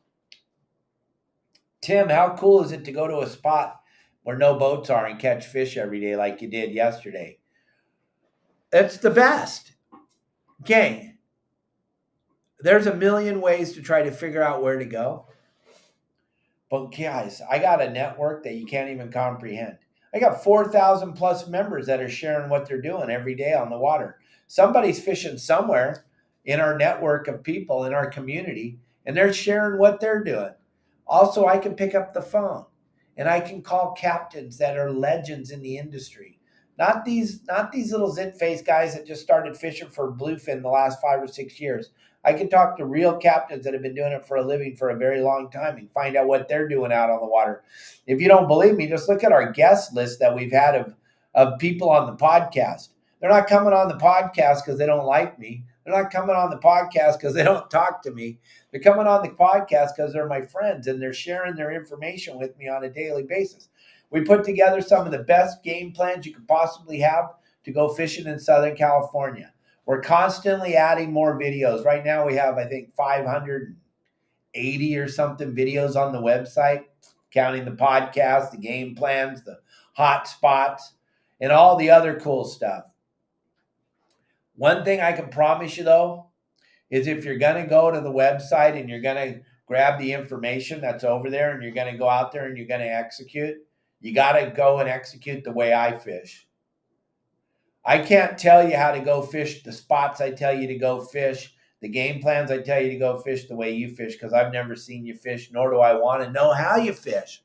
Tim, how cool is it to go to a spot where no boats are and catch fish every day like you did yesterday? It's the best. Gang, there's a million ways to try to figure out where to go. But guys, I got a network that you can't even comprehend. I got 4,000 plus members that are sharing what they're doing every day on the water. Somebody's fishing somewhere in our network of people in our community, and they're sharing what they're doing. Also, I can pick up the phone and I can call captains that are legends in the industry. Not these little zit-faced guys that just started fishing for bluefin the last 5 or 6 years. I can talk to real captains that have been doing it for a living for a very long time and find out what they're doing out on the water. If you don't believe me, just look at our guest list that we've had of people on the podcast. They're not coming on the podcast because they don't like me. They're not coming on the podcast because they don't talk to me. They're coming on the podcast because they're my friends and they're sharing their information with me on a daily basis. We put together some of the best game plans you could possibly have to go fishing in Southern California. We're constantly adding more videos. Right now we have, I think, 580 or something videos on the website, counting the podcast, the game plans, the hot spots, and all the other cool stuff. One thing I can promise you, though, is if you're going to go to the website and you're going to grab the information that's over there and you're going to go out there and you're going to execute, you got to go and execute the way I fish. I can't tell you how to go fish the spots I tell you to go fish, the game plans I tell you to go fish the way you fish, because I've never seen you fish, nor do I want to know how you fish.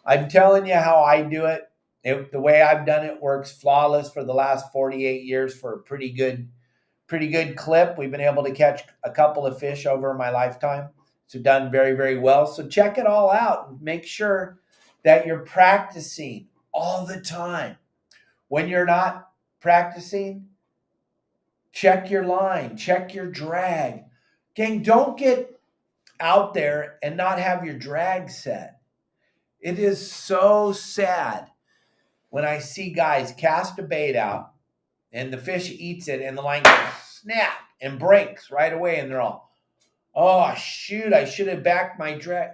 I'm telling you how I do it. The way I've done it works flawless for the last 48 years for a pretty good clip. We've been able to catch a couple of fish over my lifetime. So done very, very well. So check it all out and make sure that you're practicing all the time. When you're not practicing, check your line, check your drag. Gang, don't get out there and not have your drag set. It is so sad when I see guys cast a bait out and the fish eats it and the line goes snap and breaks right away and they're all, oh, shoot, I should have backed my drag.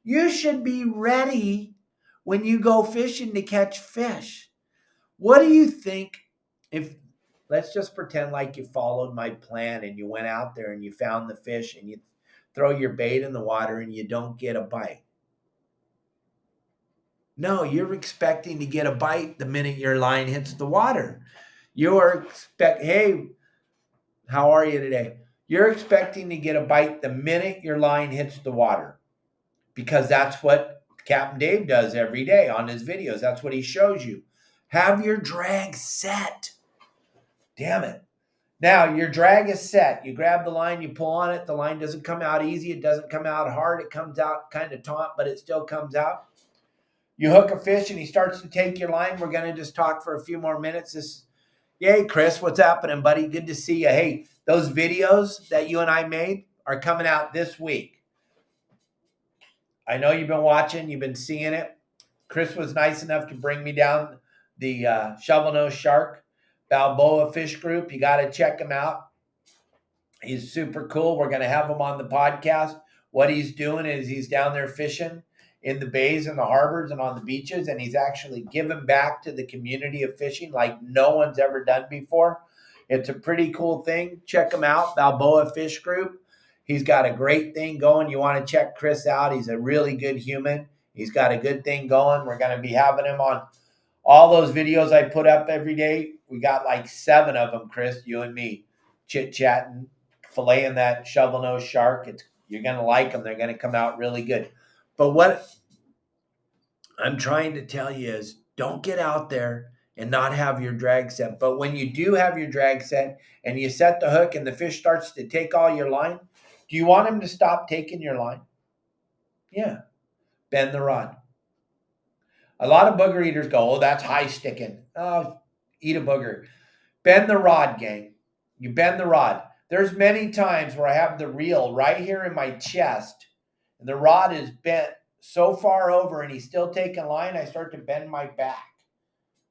You should be ready when you go fishing to catch fish. What do you think if, let's just pretend like you followed my plan and you went out there and you found the fish and you throw your bait in the water and you don't get a bite? No, you're expecting to get a bite the minute your line hits the water. Hey, how are you today? You're expecting to get a bite the minute your line hits the water, because that's what Captain Dave does every day on his videos. That's what he shows you. Have your drag set. Damn it. Now, your drag is set. You grab the line, you pull on it. The line doesn't come out easy. It doesn't come out hard. It comes out kind of taut, but it still comes out. You hook a fish and he starts to take your line. We're going to just talk for a few more minutes. Yay, Chris, what's happening, buddy? Good to see you. Hey, those videos that you and I made are coming out this week. I know you've been watching. You've been seeing it. Chris was nice enough to bring me down the shovel-nosed shark Balboa fish group. You got to check him out. He's super cool. We're going to have him on the podcast. What he's doing is he's down there fishing in the bays and the harbors and on the beaches, and he's actually giving back to the community of fishing like no one's ever done before. It's a pretty cool thing. Check him out, Balboa Fish Group. He's got a great thing going. You want to check Chris out. He's a really good human, He's got a good thing going. We're going to be having him on all those videos I put up every day. We got like 7 of them, Chris, you and me, chit-chatting, filleting that shovel-nosed shark. You're going to like them. They're going to come out really good. But what I'm trying to tell you is don't get out there and not have your drag set. But when you do have your drag set and you set the hook and the fish starts to take all your line, do you want him to stop taking your line? Yeah. Bend the rod. A lot of booger eaters go, oh, that's high sticking. Oh, eat a booger. Bend the rod, gang. You bend the rod. There's many times where I have the reel right here in my chest and the rod is bent so far over and he's still taking line, I start to bend my back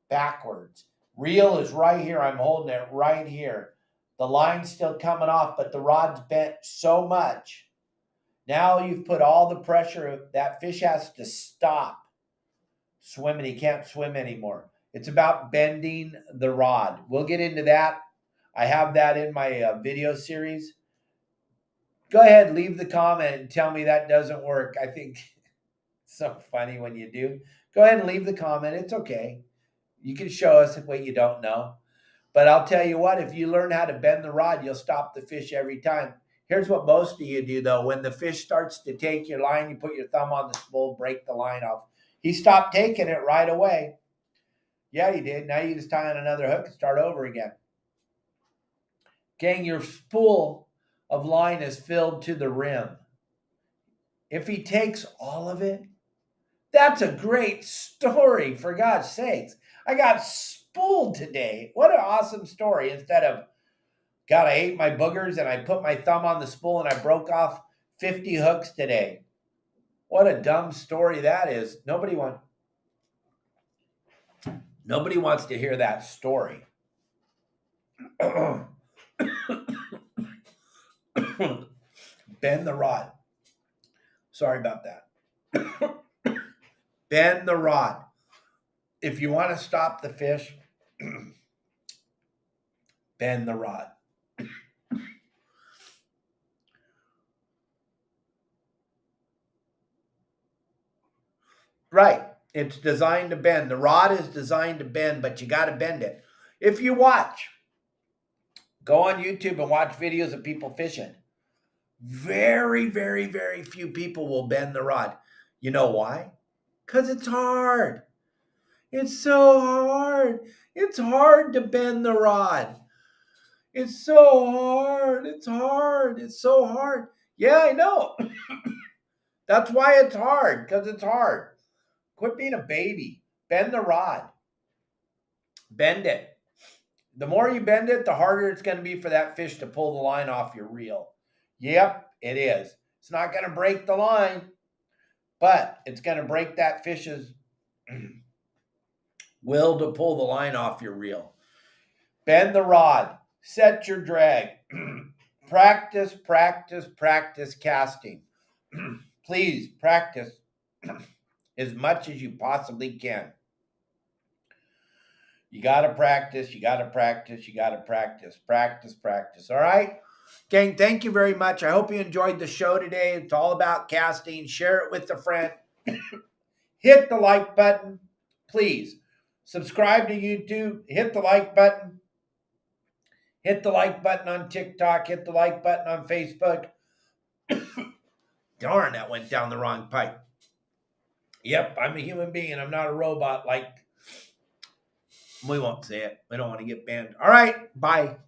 backwards. Reel is right here. I'm holding it right here. The line's still coming off, but the rod's bent so much. Now you've put all the pressure. That fish has to stop swimming. He can't swim anymore. It's about bending the rod. We'll get into that. I have that in my video series. Go ahead, leave the comment and tell me that doesn't work. I think it's so funny when you do. Go ahead and leave the comment. It's okay. You can show us what you don't know. But I'll tell you what, if you learn how to bend the rod, you'll stop the fish every time. Here's what most of you do, though. When the fish starts to take your line, you put your thumb on the spool, break the line off. He stopped taking it right away. Yeah, he did. Now you just tie on another hook and start over again. Gang, your spool of line is filled to the rim. If he takes all of it, that's a great story, for God's sakes. I got spooled today. What an awesome story. Instead of, God, I ate my boogers and I put my thumb on the spool and I broke off 50 hooks today. What a dumb story that is. Nobody wants to hear that story. Bend the rod. Sorry about that. Bend the rod. If you want to stop the fish, bend the rod. Right. It's designed to bend. The rod is designed to bend, but you got to bend it. If you watch, go on YouTube and watch videos of people fishing. Very, very, very few people will bend the rod. You know why? Because it's hard. It's so hard. It's hard to bend the rod. It's so hard. It's hard. It's so hard. Yeah, I know. That's why it's hard, because it's hard. Quit being a baby. Bend the rod. Bend it. The more you bend it, the harder it's going to be for that fish to pull the line off your reel. Yep, it is. It's not going to break the line, but it's going to break that fish's will to pull the line off your reel. Bend the rod. Set your drag. Practice, practice, practice casting. Please practice as much as you possibly can. You got to practice, you got to practice, you got to practice. Practice, practice. All right? Gang, thank you very much. I hope you enjoyed the show today. It's all about casting. Share it with a friend. Hit the like button. Please subscribe to YouTube. Hit the like button. Hit the like button on TikTok. Hit the like button on Facebook. Darn, that went down the wrong pipe. Yep, I'm a human being. I'm not a robot like... We won't say it. We don't want to get banned. All right, bye.